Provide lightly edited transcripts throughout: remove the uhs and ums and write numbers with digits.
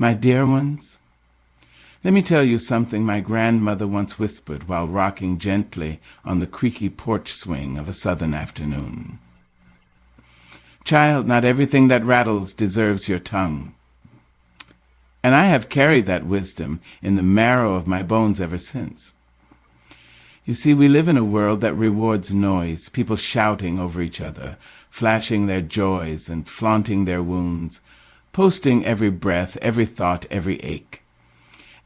My dear ones, let me tell you something my grandmother once whispered while rocking gently on the creaky porch swing of a southern afternoon. Child, not everything that rattles deserves your tongue. And I have carried that wisdom in the marrow of my bones ever since. You see, we live in a world that rewards noise, people shouting over each other, flashing their joys and flaunting their wounds, posting every breath, every thought, every ache,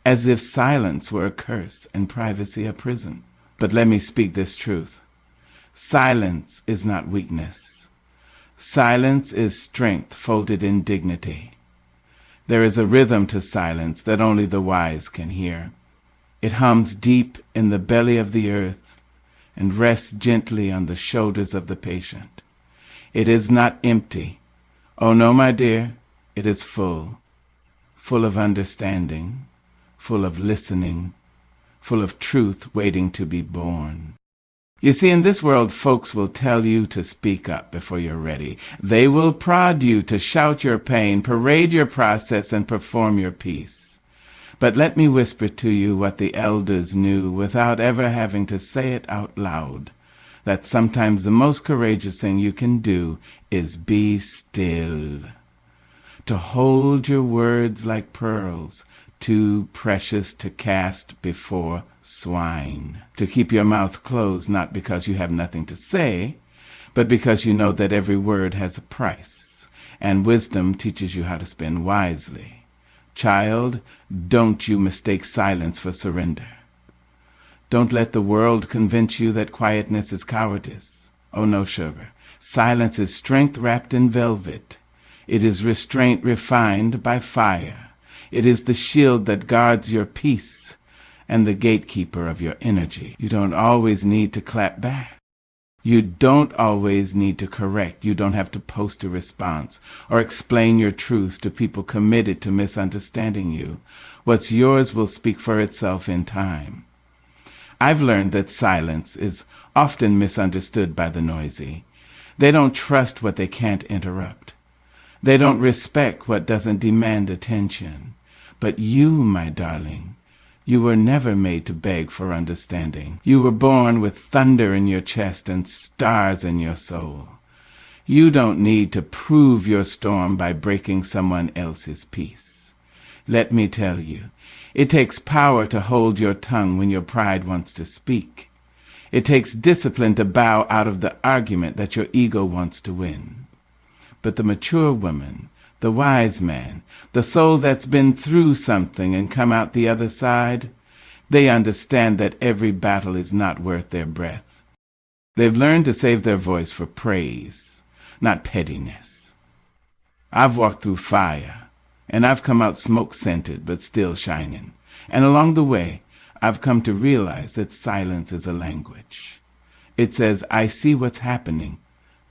as if silence were a curse and privacy a prison. But let me speak this truth. Silence is not weakness. Silence is strength folded in dignity. There is a rhythm to silence that only the wise can hear. It hums deep in the belly of the earth and rests gently on the shoulders of the patient. It is not empty. Oh no, my dear, it is full of understanding, full of listening, full of truth waiting to be born. You see, in this world, folks will tell you to speak up before you're ready. They will prod you to shout your pain, parade your process, and perform your piece. But let me whisper to you what the elders knew without ever having to say it out loud, that sometimes the most courageous thing you can do is be still. To hold your words like pearls, too precious to cast before swine. To keep your mouth closed, not because you have nothing to say, but because you know that every word has a price, and wisdom teaches you how to spend wisely. Child, don't you mistake silence for surrender. Don't let the world convince you that quietness is cowardice. Oh no, sugar. Silence is strength wrapped in velvet. It is restraint refined by fire. It is the shield that guards your peace and the gatekeeper of your energy. You don't always need to clap back. You don't always need to correct. You don't have to post a response or explain your truth to people committed to misunderstanding you. What's yours will speak for itself in time. I've learned that silence is often misunderstood by the noisy. They don't trust what they can't interrupt. They don't respect what doesn't demand attention. But you, my darling, you were never made to beg for understanding. You were born with thunder in your chest and stars in your soul. You don't need to prove your storm by breaking someone else's peace. Let me tell you, it takes power to hold your tongue when your pride wants to speak. It takes discipline to bow out of the argument that your ego wants to win. But the mature woman, the wise man, the soul that's been through something and come out the other side, they understand that every battle is not worth their breath. They've learned to save their voice for praise, not pettiness. I've walked through fire, and I've come out smoke-scented but still shining. And along the way, I've come to realize that silence is a language. It says, I see what's happening,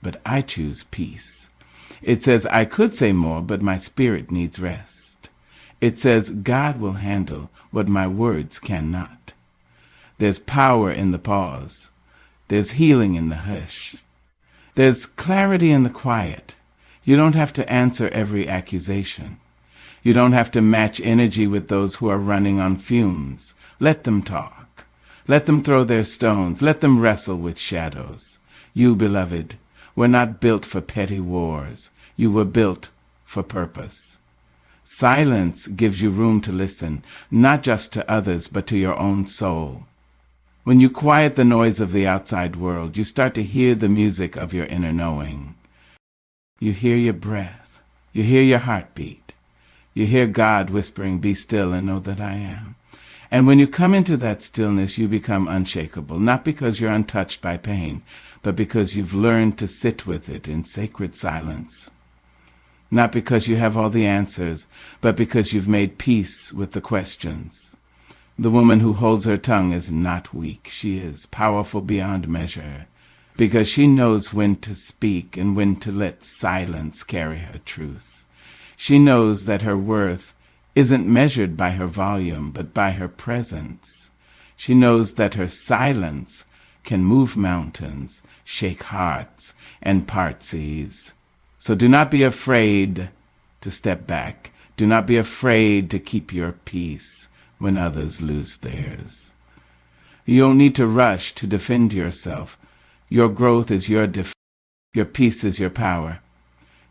but I choose peace. It says, I could say more, but my spirit needs rest. It says, God will handle what my words cannot. There's power in the pause. There's healing in the hush. There's clarity in the quiet. You don't have to answer every accusation. You don't have to match energy with those who are running on fumes. Let them talk. Let them throw their stones. Let them wrestle with shadows. You, beloved, were not built for petty wars. You were built for purpose. Silence gives you room to listen, not just to others, but to your own soul. When you quiet the noise of the outside world, you start to hear the music of your inner knowing. You hear your breath. You hear your heartbeat. You hear God whispering, be still and know that I am. And when you come into that stillness, you become unshakable, not because you're untouched by pain, but because you've learned to sit with it in sacred silence. Not because you have all the answers, but because you've made peace with the questions. The woman who holds her tongue is not weak. She is powerful beyond measure, because she knows when to speak and when to let silence carry her truth. She knows that her worth isn't measured by her volume, but by her presence. She knows that her silence can move mountains, shake hearts, and part seas. So do not be afraid to step back. Do not be afraid to keep your peace when others lose theirs. You don't need to rush to defend yourself. Your growth is your defense. Your peace is your power.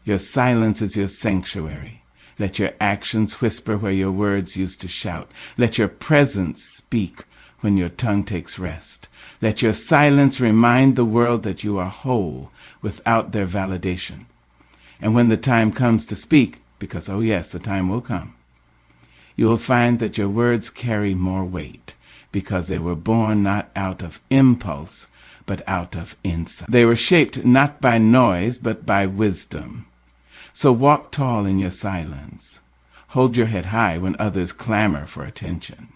Your silence is your sanctuary. Let your actions whisper where your words used to shout. Let your presence speak when your tongue takes rest. Let your silence remind the world that you are whole without their validation. And when the time comes to speak, because, oh yes, the time will come, you will find that your words carry more weight because they were born not out of impulse, but out of insight. They were shaped not by noise, but by wisdom. So walk tall in your silence. Hold your head high when others clamor for attention.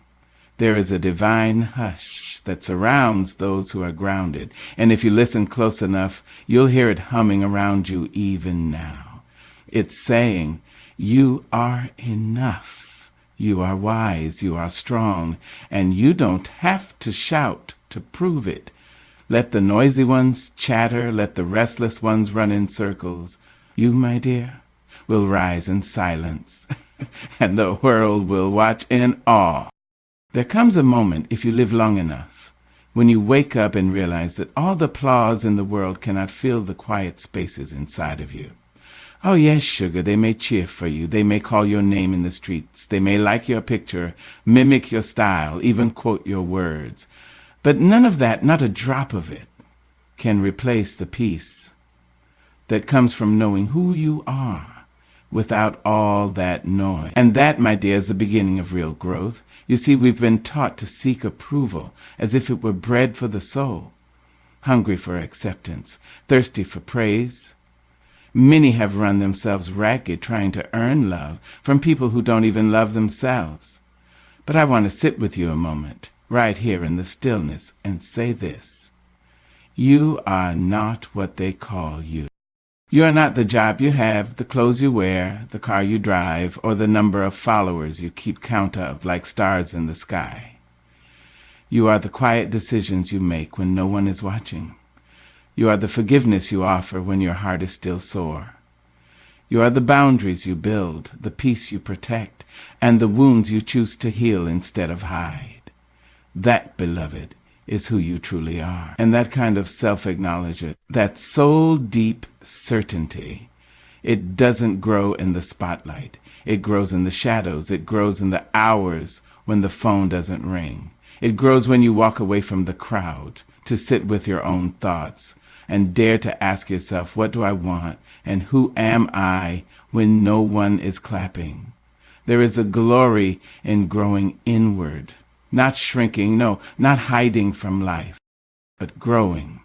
There is a divine hush that surrounds those who are grounded, and if you listen close enough, you'll hear it humming around you even now. It's saying, you are enough. You are wise, you are strong, and you don't have to shout to prove it. Let the noisy ones chatter, let the restless ones run in circles. You, my dear, will rise in silence, and the world will watch in awe. There comes a moment, if you live long enough, when you wake up and realize that all the applause in the world cannot fill the quiet spaces inside of you. Oh yes, sugar, they may cheer for you, they may call your name in the streets, they may like your picture, mimic your style, even quote your words. But none of that, not a drop of it, can replace the peace that comes from knowing who you are without all that noise. And that, my dear, is the beginning of real growth. You see, we've been taught to seek approval as if it were bread for the soul, hungry for acceptance, thirsty for praise. Many have run themselves ragged trying to earn love from people who don't even love themselves. But I want to sit with you a moment, right here in the stillness, and say this. You are not what they call you. You are not the job you have, the clothes you wear, the car you drive, or the number of followers you keep count of like stars in the sky. You are the quiet decisions you make when no one is watching. You are the forgiveness you offer when your heart is still sore. You are the boundaries you build, the peace you protect, and the wounds you choose to heal instead of hide. That, beloved, is who you truly are. And that kind of self-acknowledgement, that soul-deep certainty, it doesn't grow in the spotlight. It grows in the shadows. It grows in the hours when the phone doesn't ring. It grows when you walk away from the crowd to sit with your own thoughts and dare to ask yourself, what do I want and who am I when no one is clapping? There is a glory in growing inward. Not shrinking, no, not hiding from life, but growing,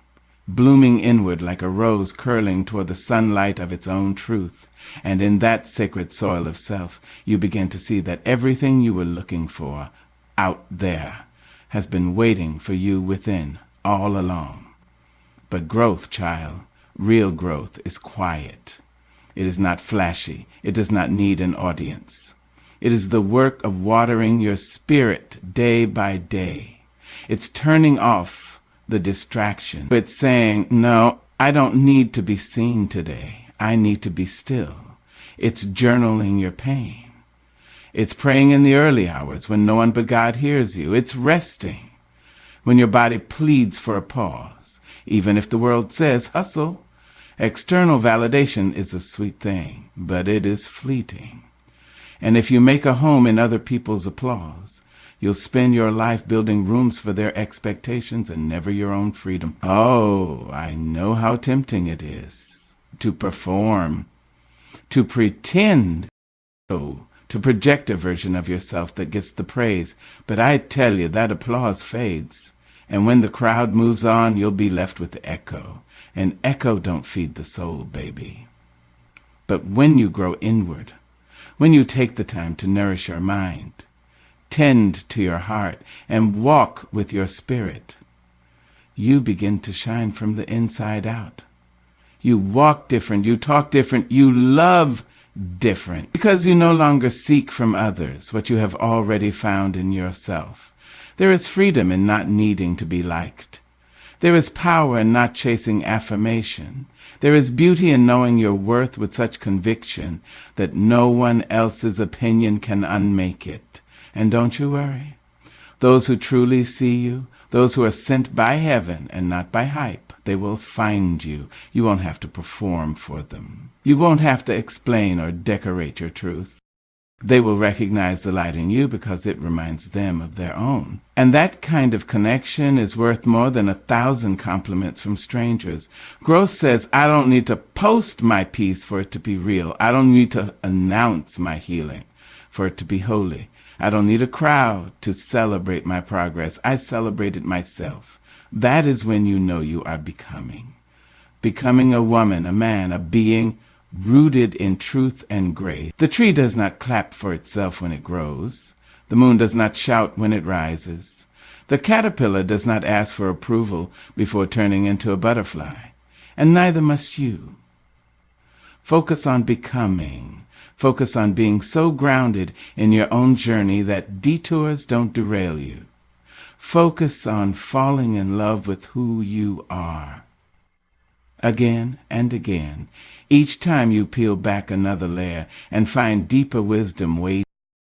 blooming inward like a rose curling toward the sunlight of its own truth. And in that sacred soil of self, you begin to see that everything you were looking for out there has been waiting for you within all along. But growth, child, real growth is quiet. It is not flashy. It does not need an audience. It is the work of watering your spirit day by day. It's turning off the distraction. It's saying, no, I don't need to be seen today. I need to be still. It's journaling your pain. It's praying in the early hours when no one but God hears you. It's resting when your body pleads for a pause, even if the world says, hustle. External validation is a sweet thing, but it is fleeting. And if you make a home in other people's applause, you'll spend your life building rooms for their expectations and never your own freedom. Oh, I know how tempting it is to perform, to pretend, to project a version of yourself that gets the praise. But I tell you, that applause fades. And when the crowd moves on, you'll be left with the echo. And echo don't feed the soul, baby. But when you grow inward, when you take the time to nourish your mind, tend to your heart, and walk with your spirit, you begin to shine from the inside out. You walk different, you talk different, you love different, because you no longer seek from others what you have already found in yourself. There is freedom in not needing to be liked. There is power in not chasing affirmation. There is beauty in knowing your worth with such conviction that no one else's opinion can unmake it. And don't you worry. Those who truly see you, those who are sent by heaven and not by hype, they will find you. You won't have to perform for them. You won't have to explain or decorate your truth. They will recognize the light in you because it reminds them of their own. And that kind of connection is worth more than 1,000 compliments from strangers. Growth says, I don't need to post my peace for it to be real. I don't need to announce my healing for it to be holy. I don't need a crowd to celebrate my progress. I celebrate it myself. That is when you know you are becoming. Becoming a woman, a man, a being rooted in truth and grace. The tree does not clap for itself when it grows. The moon does not shout when it rises. The caterpillar does not ask for approval before turning into a butterfly. And neither must you. Focus on becoming. Focus on being so grounded in your own journey that detours don't derail you. Focus on falling in love with who you are. Again and again, each time you peel back another layer and find deeper wisdom waiting.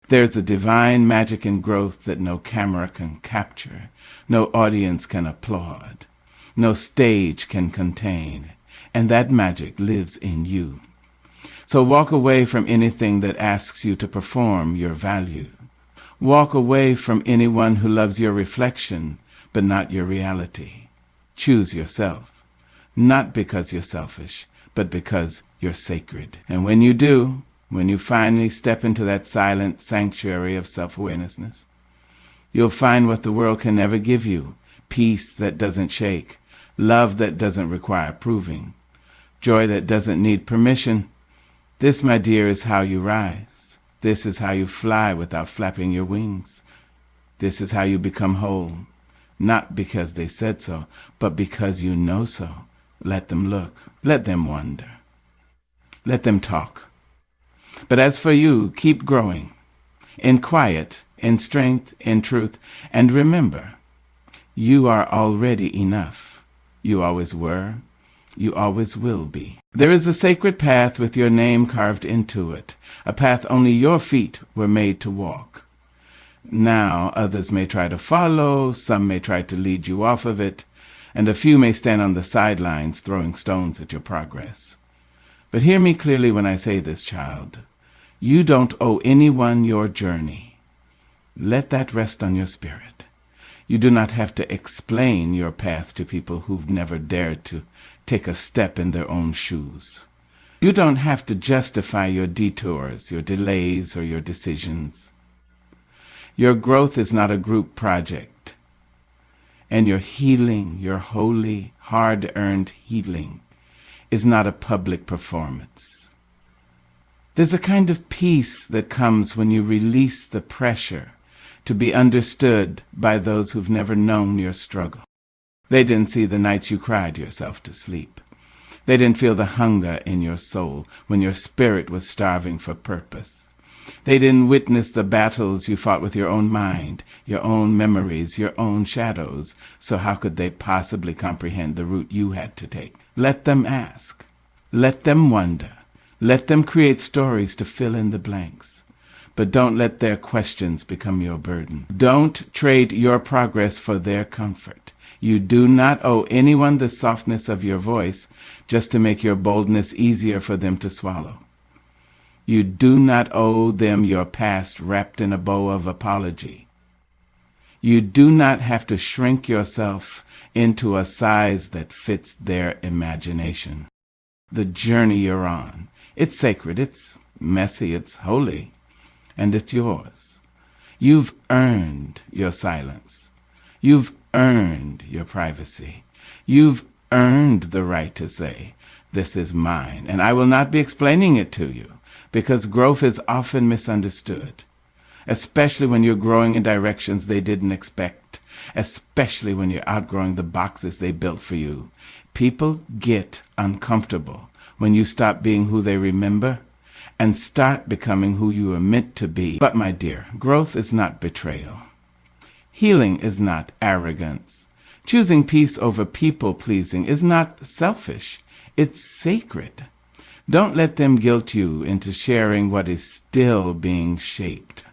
There's a divine magic in growth that no camera can capture, no audience can applaud, no stage can contain, and that magic lives in you. So walk away from anything that asks you to perform your value. Walk away from anyone who loves your reflection, but not your reality. Choose yourself. Not because you're selfish, but because you're sacred. And when you do, when you finally step into that silent sanctuary of self-awareness, you'll find what the world can never give you: peace that doesn't shake, love that doesn't require proving, joy that doesn't need permission. This, my dear, is how you rise. This is how you fly without flapping your wings. This is how you become whole, not because they said so, but because you know so. Let them look. Let them wonder. Let them talk. But as for you, keep growing. In quiet, in strength, in truth. And remember, you are already enough. You always were. You always will be. There is a sacred path with your name carved into it. A path only your feet were made to walk. Now, others may try to follow. Some may try to lead you off of it. And a few may stand on the sidelines throwing stones at your progress. But hear me clearly when I say this, child. You don't owe anyone your journey. Let that rest on your spirit. You do not have to explain your path to people who've never dared to take a step in their own shoes. You don't have to justify your detours, your delays, or your decisions. Your growth is not a group project. And your healing, your holy, hard-earned healing, is not a public performance. There's a kind of peace that comes when you release the pressure to be understood by those who've never known your struggle. They didn't see the nights you cried yourself to sleep. They didn't feel the hunger in your soul when your spirit was starving for purpose. They didn't witness the battles you fought with your own mind, your own memories, your own shadows. So how could they possibly comprehend the route you had to take? Let them ask. Let them wonder. Let them create stories to fill in the blanks. But don't let their questions become your burden. Don't trade your progress for their comfort. You do not owe anyone the softness of your voice just to make your boldness easier for them to swallow. You do not owe them your past wrapped in a bow of apology. You do not have to shrink yourself into a size that fits their imagination. The journey you're on, it's sacred, it's messy, it's holy, and it's yours. You've earned your silence. You've earned your privacy. You've earned the right to say, this is mine, and I will not be explaining it to you. Because growth is often misunderstood, especially when you're growing in directions they didn't expect, especially when you're outgrowing the boxes they built for you. People get uncomfortable when you stop being who they remember and start becoming who you were meant to be. But my dear, growth is not betrayal. Healing is not arrogance. Choosing peace over people-pleasing is not selfish. It's sacred. Don't let them guilt you into sharing what is still being shaped.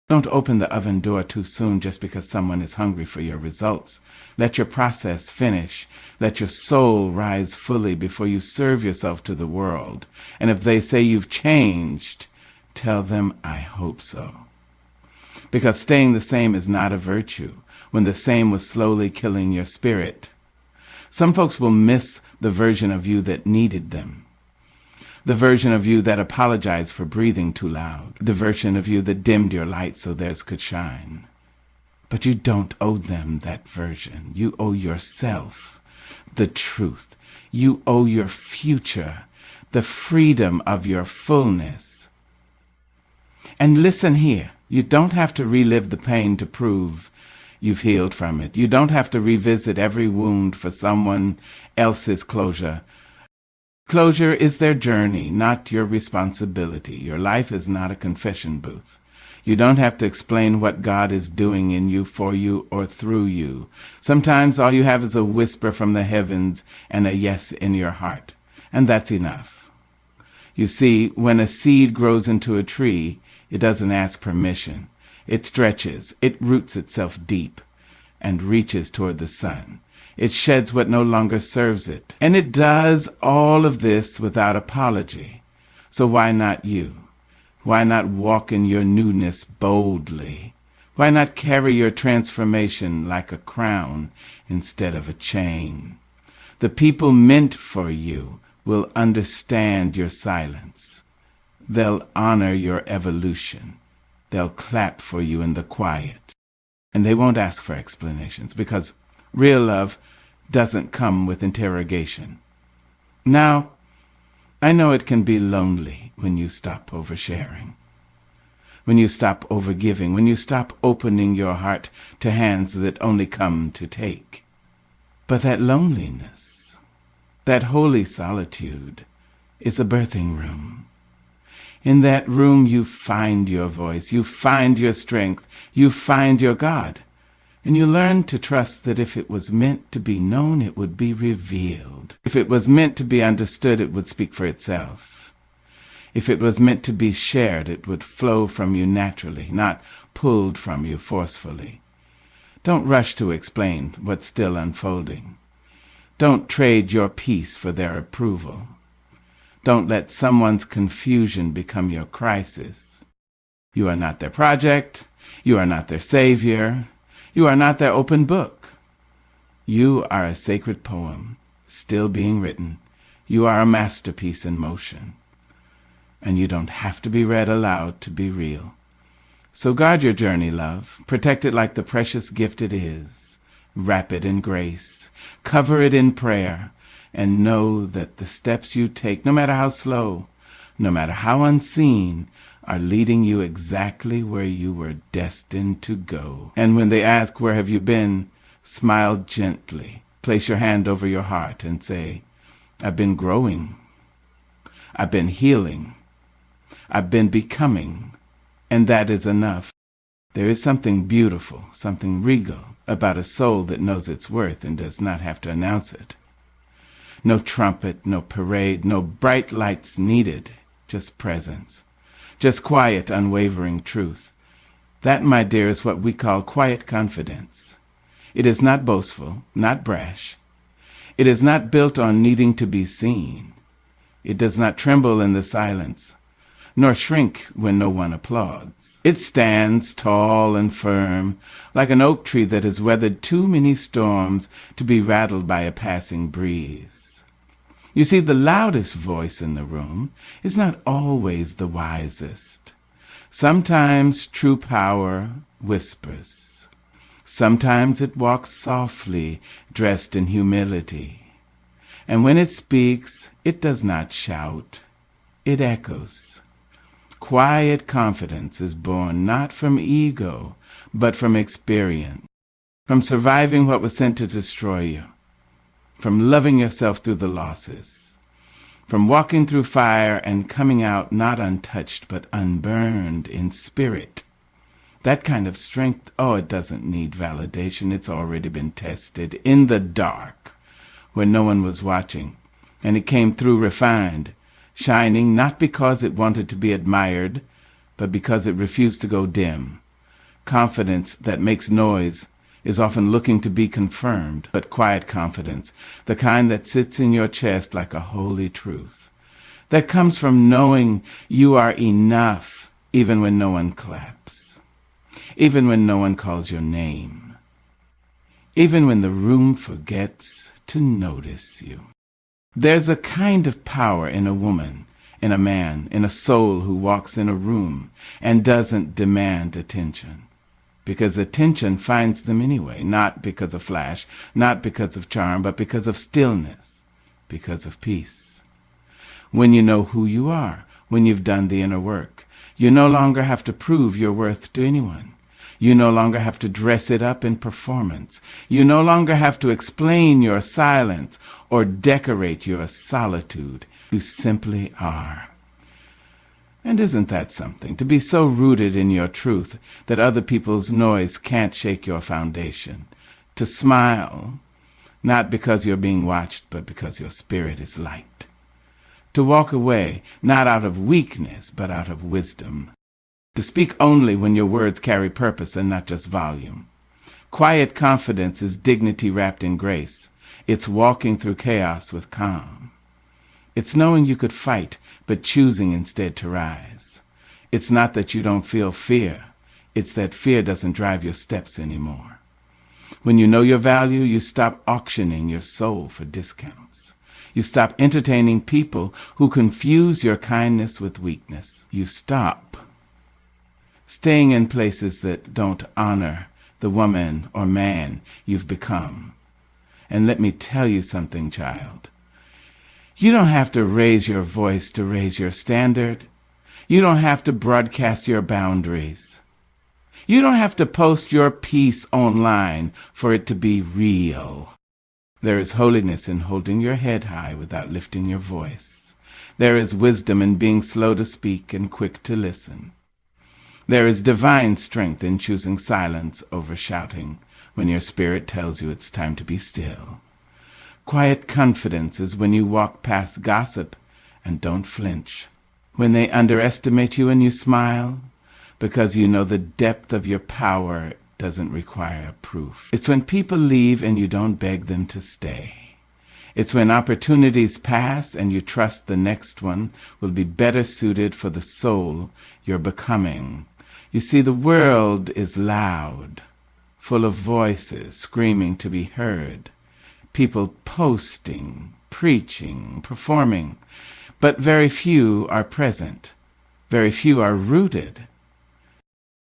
Don't open the oven door too soon just because someone is hungry for your results. Let your process finish. Let your soul rise fully before you serve yourself to the world. And if they say you've changed, tell them, I hope so. Because staying the same is not a virtue when the same was slowly killing your spirit. Some folks will miss the version of you that needed them. The version of you that apologized for breathing too loud. The version of you that dimmed your light so theirs could shine. But you don't owe them that version. You owe yourself the truth. You owe your future the freedom of your fullness. And listen here. You don't have to relive the pain to prove you've healed from it. You don't have to revisit every wound for someone else's closure. Closure is their journey, not your responsibility. Your life is not a confession booth. You don't have to explain what God is doing in you, for you, or through you. Sometimes all you have is a whisper from the heavens and a yes in your heart, and that's enough. You see, when a seed grows into a tree, it doesn't ask permission. It stretches, it roots itself deep, and reaches toward the sun. It sheds what no longer serves it. And it does all of this without apology. So why not you? Why not walk in your newness boldly? Why not carry your transformation like a crown instead of a chain? The people meant for you will understand your silence. They'll honor your evolution. They'll clap for you in the quiet. And they won't ask for explanations because real love doesn't come with interrogation. Now, I know it can be lonely when you stop oversharing, when you stop overgiving, when you stop opening your heart to hands that only come to take. But that loneliness, that holy solitude, is a birthing room. In that room you find your voice, you find your strength, you find your God. And you learn to trust that if it was meant to be known, it would be revealed. If it was meant to be understood, it would speak for itself. If it was meant to be shared, it would flow from you naturally, not pulled from you forcefully. Don't rush to explain what's still unfolding. Don't trade your peace for their approval. Don't let someone's confusion become your crisis. You are not their project. You are not their savior. You are not their open book. You are a sacred poem, still being written. You are a masterpiece in motion. And you don't have to be read aloud to be real. So guard your journey, love. Protect it like the precious gift it is. Wrap it in grace. Cover it in prayer. And know that the steps you take, no matter how slow, no matter how unseen, are leading you exactly where you were destined to go. And when they ask, where have you been? Smile gently. Place your hand over your heart and say, I've been growing. I've been healing. I've been becoming. And that is enough. There is something beautiful, something regal about a soul that knows its worth and does not have to announce it. No trumpet, no parade, no bright lights needed, just presence. Just quiet, unwavering truth. That, my dear, is what we call quiet confidence. It is not boastful, not brash. It is not built on needing to be seen. It does not tremble in the silence, nor shrink when no one applauds. It stands tall and firm, like an oak tree that has weathered too many storms to be rattled by a passing breeze. You see, the loudest voice in the room is not always the wisest. Sometimes true power whispers. Sometimes it walks softly, dressed in humility. And when it speaks, it does not shout. It echoes. Quiet confidence is born not from ego, but from experience, from surviving what was sent to destroy you, from loving yourself through the losses, from walking through fire and coming out not untouched but unburned in spirit. That kind of strength, it doesn't need validation. It's already been tested in the dark when no one was watching. And it came through refined, shining not because it wanted to be admired, but because it refused to go dim. Confidence that makes noise is often looking to be confirmed, but quiet confidence, the kind that sits in your chest like a holy truth, that comes from knowing you are enough even when no one claps, even when no one calls your name, even when the room forgets to notice you. There's a kind of power in a woman, in a man, in a soul who walks in a room and doesn't demand attention. Because attention finds them anyway, not because of flash, not because of charm, but because of stillness, because of peace. When you know who you are, when you've done the inner work, you no longer have to prove your worth to anyone. You no longer have to dress it up in performance. You no longer have to explain your silence or decorate your solitude. You simply are. And isn't that something, to be so rooted in your truth that other people's noise can't shake your foundation? To smile, not because you're being watched, but because your spirit is light. To walk away, not out of weakness, but out of wisdom. To speak only when your words carry purpose and not just volume. Quiet confidence is dignity wrapped in grace. It's walking through chaos with calm. It's knowing you could fight, but choosing instead to rise. It's not that you don't feel fear. It's that fear doesn't drive your steps anymore. When you know your value, you stop auctioning your soul for discounts. You stop entertaining people who confuse your kindness with weakness. You stop staying in places that don't honor the woman or man you've become. And let me tell you something, child. You don't have to raise your voice to raise your standard. You don't have to broadcast your boundaries. You don't have to post your peace online for it to be real. There is holiness in holding your head high without lifting your voice. There is wisdom in being slow to speak and quick to listen. There is divine strength in choosing silence over shouting when your spirit tells you it's time to be still. Quiet confidence is when you walk past gossip and don't flinch. When they underestimate you and you smile, because you know the depth of your power doesn't require proof. It's when people leave and you don't beg them to stay. It's when opportunities pass and you trust the next one will be better suited for the soul you're becoming. You see, the world is loud, full of voices screaming to be heard. People posting, preaching, performing, but very few are present. Very few are rooted.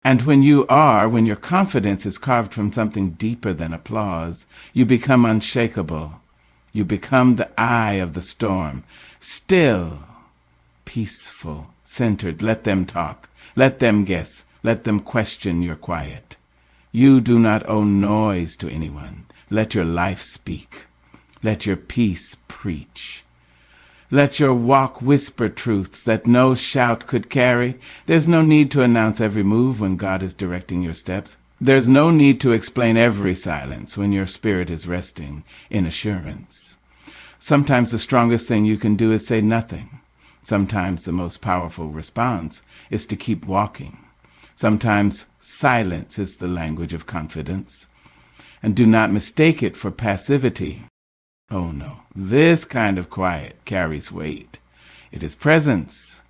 And when your confidence is carved from something deeper than applause, you become unshakable. You become the eye of the storm, still, peaceful, centered. Let them talk. Let them guess. Let them question your quiet. You do not owe noise to anyone. Let your life speak. Let your peace preach. Let your walk whisper truths that no shout could carry. There's no need to announce every move when God is directing your steps. There's no need to explain every silence when your spirit is resting in assurance. Sometimes the strongest thing you can do is say nothing. Sometimes the most powerful response is to keep walking. Sometimes silence is the language of confidence. And do not mistake it for passivity. Oh no, this kind of quiet carries weight. It is presence.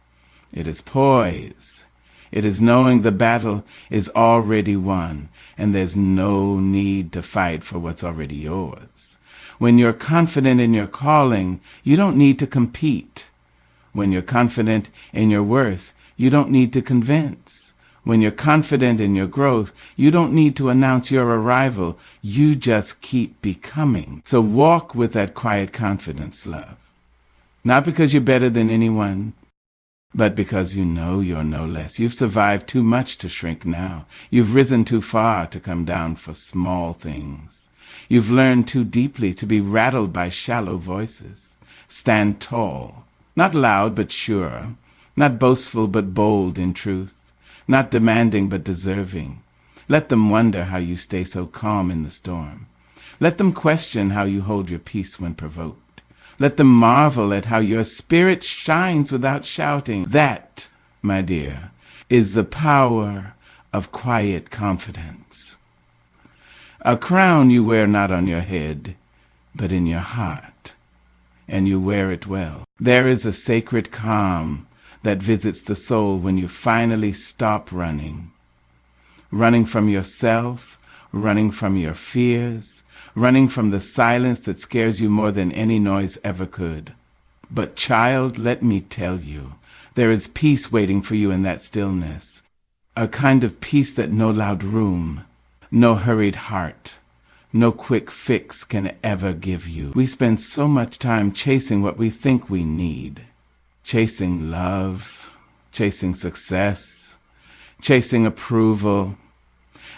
It is poise. It is knowing the battle is already won, and there's no need to fight for what's already yours. When you're confident in your calling, you don't need to compete. When you're confident in your worth, you don't need to convince. When you're confident in your growth, you don't need to announce your arrival. You just keep becoming. So walk with that quiet confidence, love. Not because you're better than anyone, but because you know you're no less. You've survived too much to shrink now. You've risen too far to come down for small things. You've learned too deeply to be rattled by shallow voices. Stand tall, not loud but sure, not boastful but bold in truth. not demanding but deserving. Let them wonder how you stay so calm in the storm. Let them question how you hold your peace when provoked. Let them marvel at how your spirit shines without shouting. That, my dear, is the power of quiet confidence. A crown you wear not on your head, but in your heart, and you wear it well. There is a sacred calm that visits the soul when you finally stop running. Running from yourself, running from your fears, running from the silence that scares you more than any noise ever could. But child, let me tell you, there is peace waiting for you in that stillness. A kind of peace that no loud room, no hurried heart, no quick fix can ever give you. We spend so much time chasing what we think we need. Chasing love, chasing success, chasing approval,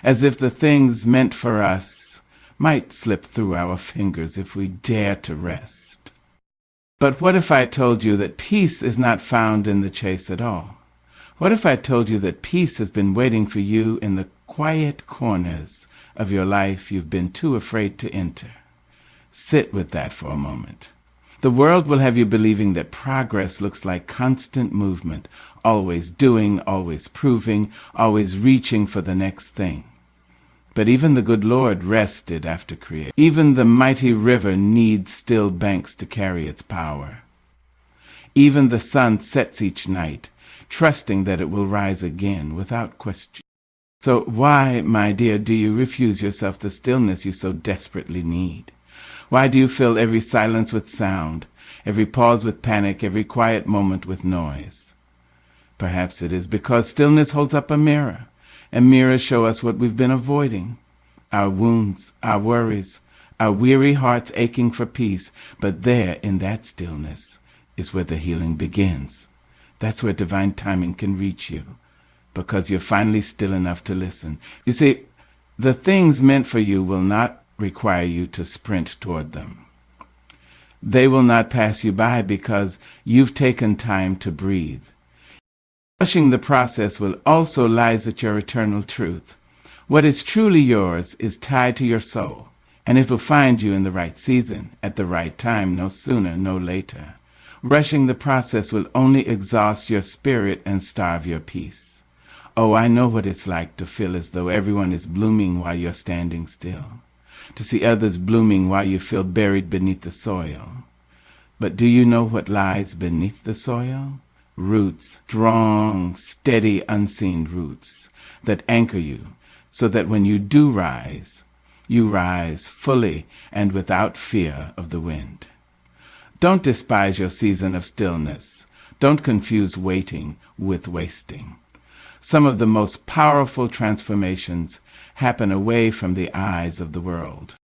as if the things meant for us might slip through our fingers if we dare to rest. But what if I told you that peace is not found in the chase at all? What if I told you that peace has been waiting for you in the quiet corners of your life you've been too afraid to enter? Sit with that for a moment. The world will have you believing that progress looks like constant movement, always doing, always proving, always reaching for the next thing. But even the good Lord rested after creation. Even the mighty river needs still banks to carry its power. Even the sun sets each night, trusting that it will rise again without question. So why, my dear, do you refuse yourself the stillness you so desperately need? Why do you fill every silence with sound, every pause with panic, every quiet moment with noise? Perhaps it is because stillness holds up a mirror, and mirrors show us what we've been avoiding, our wounds, our worries, our weary hearts aching for peace. But there, in that stillness, is where the healing begins. That's where divine timing can reach you, because you're finally still enough to listen. You see, the things meant for you will not require you to sprint toward them. They will not pass you by because you've taken time to breathe. Rushing the process will also lies at your eternal truth. What is truly yours is tied to your soul, and it will find you in the right season, at the right time, no sooner, no later. Rushing the process will only exhaust your spirit and starve your peace. Oh, I know what it's like to feel as though everyone is blooming while you're standing still, to see others blooming while you feel buried beneath the soil. But do you know what lies beneath the soil? Roots, strong, steady, unseen roots that anchor you, so that when you do rise, you rise fully and without fear of the wind. Don't despise your season of stillness. Don't confuse waiting with wasting. Some of the most powerful transformations happen away from the eyes of the world.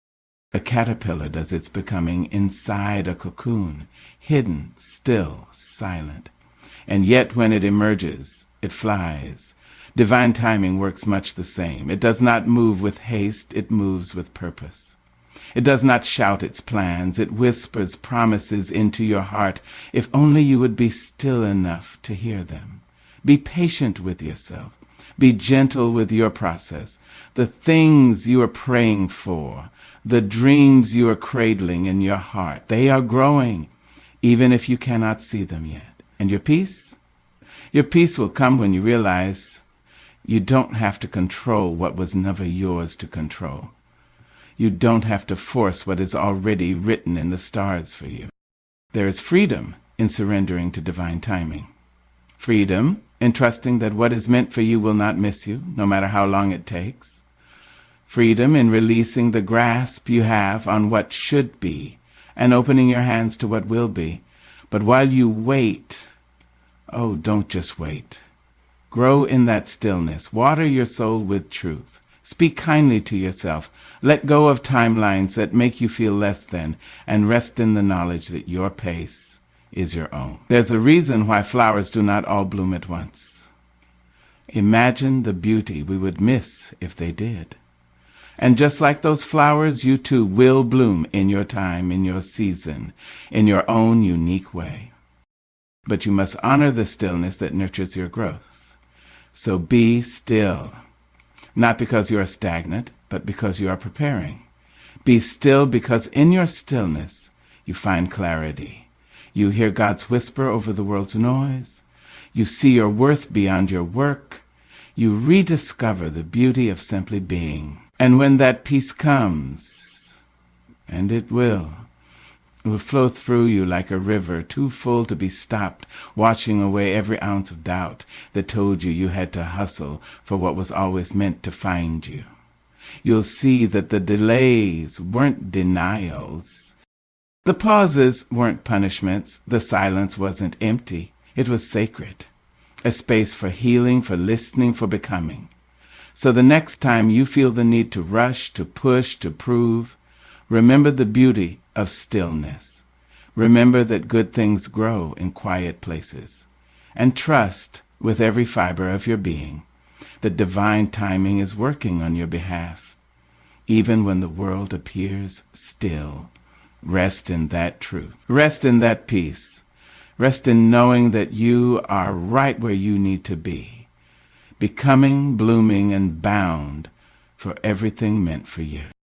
A caterpillar does its becoming inside a cocoon, hidden, still, silent. And yet when it emerges, it flies. Divine timing works much the same. It does not move with haste, it moves with purpose. It does not shout its plans, it whispers promises into your heart, if only you would be still enough to hear them. Be patient with yourself. Be gentle with your process. The things you are praying for, the dreams you are cradling in your heart, they are growing, even if you cannot see them yet. And your peace? Your peace will come when you realize you don't have to control what was never yours to control. You don't have to force what is already written in the stars for you. There is freedom in surrendering to divine timing. Freedom in trusting that what is meant for you will not miss you, no matter how long it takes. Freedom in releasing the grasp you have on what should be and opening your hands to what will be. But while you wait, oh, don't just wait. Grow in that stillness. Water your soul with truth. Speak kindly to yourself. Let go of timelines that make you feel less than, and rest in the knowledge that your pace is your own. There's a reason why flowers do not all bloom at once. Imagine the beauty we would miss if they did. And just like those flowers, you too will bloom in your time, in your season, in your own unique way. But you must honor the stillness that nurtures your growth. So be still, not because you are stagnant, but because you are preparing. Be still because in your stillness you find clarity. You hear God's whisper over the world's noise. You see your worth beyond your work. You rediscover the beauty of simply being. And when that peace comes, and it will flow through you like a river, too full to be stopped, washing away every ounce of doubt that told you you had to hustle for what was always meant to find you. You'll see that the delays weren't denials. The pauses weren't punishments. The silence wasn't empty. It was sacred, a space for healing, for listening, for becoming. So the next time you feel the need to rush, to push, to prove, remember the beauty of stillness. Remember that good things grow in quiet places. And trust with every fiber of your being that divine timing is working on your behalf. Even when the world appears still, rest in that truth. Rest in that peace. Rest in knowing that you are right where you need to be, becoming, blooming, and bound for everything meant for you.